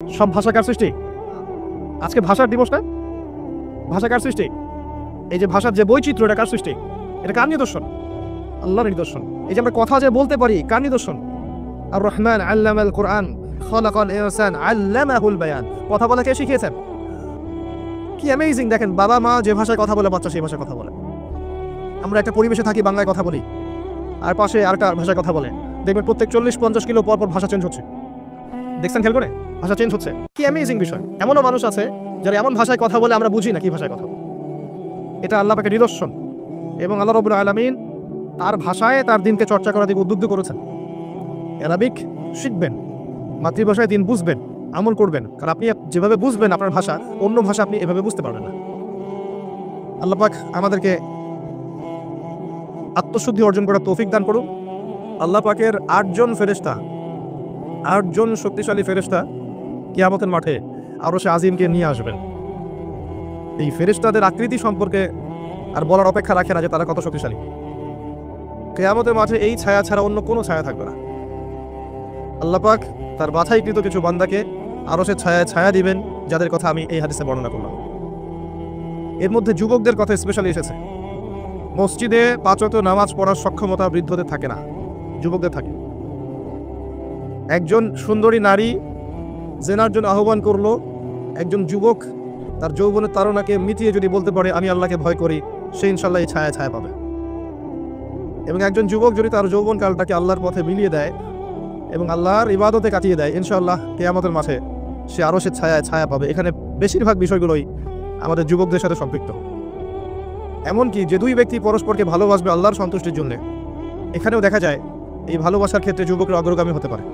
সব ভাষা কার সৃষ্টি? আজকে ভাষার দিবস না? ভাষা কার সৃষ্টি? এই যে ভাষার যে বৈচিত্র্য, এটা কার সৃষ্টি? এটা কার নিদর্শন? আল্লাহর নিদর্শন। এই যে আমরা কথা যে বলতে পারি, কার নিদর্শন? আর রহমান আল্লামাল কোরআন খালাকাল ইনসান আল্লামাহুল বায়ান। কথা বলা কে শিখিয়েছেন? কি অ্যামেজিং! দেখেন, বাবা মা যে ভাষায় কথা বলে, বাচ্চা সেই ভাষায় কথা বলে। আমরা একটা পরিবেশে থাকি, বাংলায় কথা বলি, আর পাশে আরেকটা ভাষায় কথা বলে। দেখবেন প্রত্যেক 40-50 কিলো পর পর ভাষা চেঞ্জ হচ্ছে। দেখছেন খেয়াল করে? ভাষা চেঞ্জ হচ্ছে। কি অ্যামেজিং বিষয়! এমনও মানুষ আছে যারা এমন ভাষায় কথা বলে আমরা বুঝি না কি ভাষায় কথা বলে। এটা আল্লাহ পাকের নিদর্শন, এবং আল্লাহ রাব্বুল আলামিন তার ভাষায় তার দিনকে চর্চা করার দিকে উদ্বুদ্ধ করেছেন। আরবিক শিখবেন, মাতৃভাষায় দিন বুঝবেন, আমল করবেন। কারণ আপনি যেভাবে বুঝবেন আপনার ভাষা, অন্য ভাষা আপনি এভাবে বুঝতে পারবেন না। আল্লাহ পাক আমাদেরকে আত্মশুদ্ধি অর্জন করার তৌফিক দান করুন। আল্লাহ পাকের 8 জন ফেরেশতা, 8 জন শক্তিশালী ফেরেশতা কিয়ামতের মাঠে আরশে আজিমকে নিয়ে আসবেন। এই ফেরেশতাদের আকৃতি সম্পর্কে আর বলার অপেক্ষা রাখে না যে তারা কত শক্তিশালী। কিয়ামতের মাঠে এই ছায়া ছাড়া অন্য কোনো ছায়া থাকবে না। আল্লাহ পাক তার বাছাইকৃত কিছু বান্দাকে আরশের ছায়ায় ছায়া দিবেন, যাদের কথা আমি এই হাদিসে বর্ণনা করলাম। এর মধ্যে যুবকদের কথা স্পেশালি এসেছে। মসজিদে 5 ওয়াক্ত নামাজ পড়ার সক্ষমতা বৃদ্ধদের থাকে না, যুবকদের থাকে। একজন সুন্দরী নারী জেনার জন্য আহ্বান করলো, একজন যুবক তার যৌবনের তাড়নাকে মিটিয়ে যদি বলতে পারে আমি আল্লাহকে ভয় করি, সে ইনশাল্লাহ এই ছায়া ছায়া পাবে। এবং একজন যুবক যদি তার যৌবনকালটাকে আল্লাহর পথে মিলিয়ে দেয় এবং আল্লাহর ইবাদতে কাটিয়ে দেয়, ইনশাআল্লাহ কিয়ামতের মাঠে সে আরশের ছায়ায় ছায়া পাবে। এখানে বেশিরভাগ বিষয়গুলোই আমাদের যুবকদের সাথে সম্পৃক্ত। এমনকি যে দুই ব্যক্তি পরস্পরকে ভালোবাসবে আল্লাহর সন্তুষ্টির জন্য, এখানেও দেখা যায় এই ভালোবাসার ক্ষেত্রে যুবকরা অগ্রগামী হতে পারে।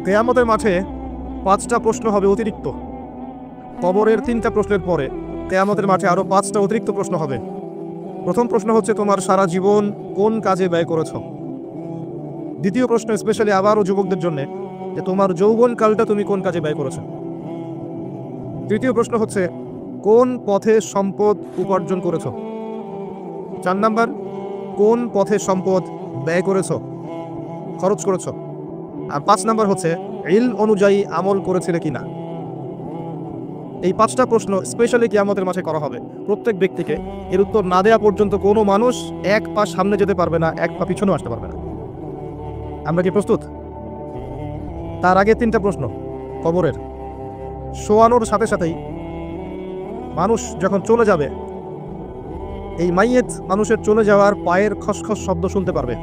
কিয়ামতের মাঠে 5টা প্রশ্ন হবে অতিরিক্ত। কবরের 3টা প্রশ্নের পরে কিয়ামতের মাঠে আরো 5টা অতিরিক্ত প্রশ্ন হবে। প্রথম প্রশ্ন হচ্ছে তোমার সারা জীবন কোন কাজে ব্যয় করেছ। দ্বিতীয় প্রশ্ন স্পেশালি আবারও যুবকদের জন্য, যে তোমার যৌবনকালটা তুমি কোন কাজে ব্যয় করেছ। তৃতীয় প্রশ্ন হচ্ছে কোন পথে সম্পদ উপার্জন করেছ। 4 নাম্বার, কোন পথে সম্পদ ব্যয় করেছ, খরচ করেছ। আর 5 নাম্বার হচ্ছে ইলম অনুযায়ী আমল করেছিলে কিনা। এই 5টা প্রশ্ন স্পেশালি কিয়ামতের মাঠে করা হবে প্রত্যেক ব্যক্তিকে। এর উত্তর না দেওয়া পর্যন্ত কোনো মানুষ এক পা সামনে যেতে পারবে না, এক পা পিছনেও আসতে পারবে না। আমরা কি প্রস্তুত? তার আগে 3টা প্রশ্ন কবরের। শোয়ানোর সাথে সাথেই মানুষ যখন চলে যাবে, এই মাইয়েত মানুষের চলে যাওয়ার পায়ের খসখস শব্দ শুনতে পারবে।